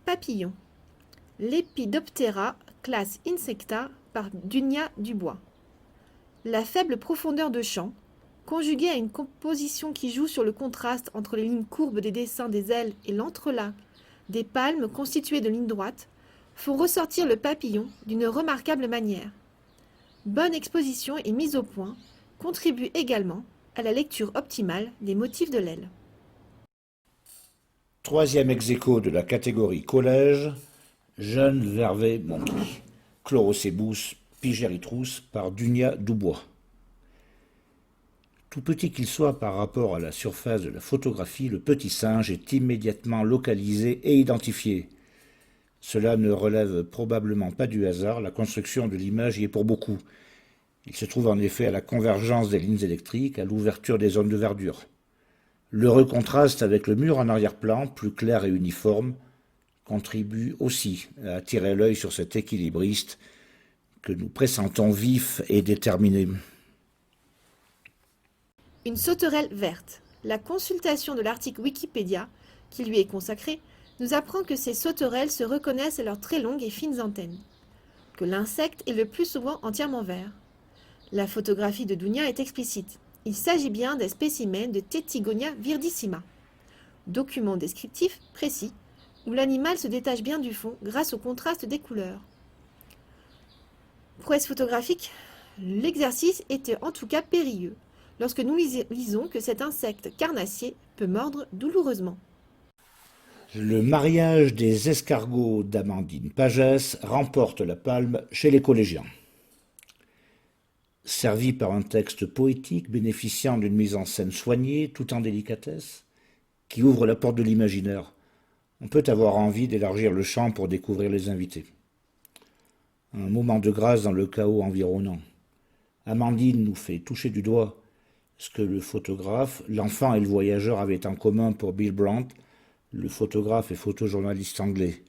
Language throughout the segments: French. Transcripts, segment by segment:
papillon. Lepidoptera, classe Insecta, par Dunia Dubois. La faible profondeur de champ, conjuguée à une composition qui joue sur le contraste entre les lignes courbes des dessins des ailes et l'entrelac des palmes constituées de lignes droites, font ressortir le papillon d'une remarquable manière. Bonne exposition et mise au point contribuent également à la lecture optimale des motifs de l'aile. Troisième ex-aequo de la catégorie collège, Jeune Vervet Monkey, Chlorocebus pygeritrus par Dunia Dubois. Tout petit qu'il soit par rapport à la surface de la photographie, le petit singe est immédiatement localisé et identifié. Cela ne relève probablement pas du hasard, la construction de l'image y est pour beaucoup. Il se trouve en effet à la convergence des lignes électriques, à l'ouverture des zones de verdure. L'heureux contraste avec le mur en arrière-plan, plus clair et uniforme, contribue aussi à attirer l'œil sur cet équilibriste que nous pressentons vif et déterminé. Une sauterelle verte. La consultation de l'article Wikipédia, qui lui est consacré, nous apprend que ces sauterelles se reconnaissent à leurs très longues et fines antennes, que l'insecte est le plus souvent entièrement vert. La photographie de Dunia est explicite. Il s'agit bien des spécimens de Tetigonia viridissima. Document descriptif précis, où l'animal se détache bien du fond grâce au contraste des couleurs. Prouesse photographique, l'exercice était en tout cas périlleux, lorsque nous lisons que cet insecte carnassier peut mordre douloureusement. Le mariage des escargots d'Amandine Pagès remporte la palme chez les collégiens. Servi par un texte poétique bénéficiant d'une mise en scène soignée, tout en délicatesse, qui ouvre la porte de l'imaginaire, on peut avoir envie d'élargir le champ pour découvrir les invités. Un moment de grâce dans le chaos environnant. Amandine nous fait toucher du doigt ce que le photographe, l'enfant et le voyageur avaient en commun pour Bill Brandt, le photographe et photojournaliste anglais,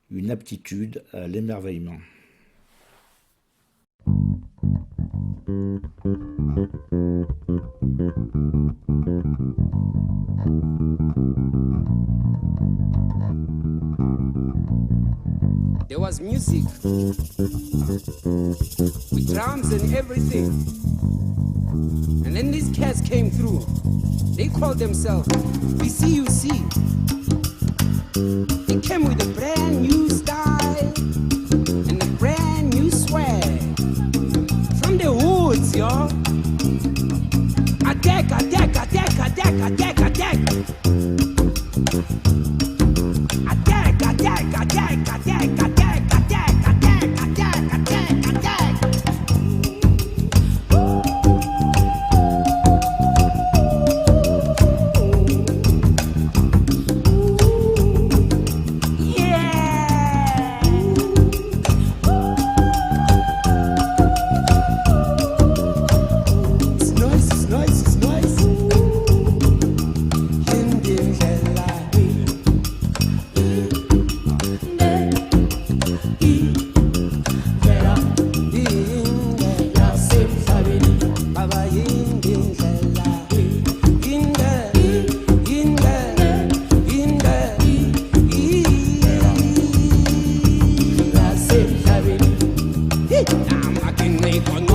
une aptitude à l'émerveillement. There was music with drums and everything. And then these cats came through. They called themselves BCUC. They came with a brand new style and a brand new swag. From the woods, y'all. Attack, attack, attack, attack, attack, attack. Attack, attack, attack, attack, attack, attack, attack, attack, attack, attack. I'm a king,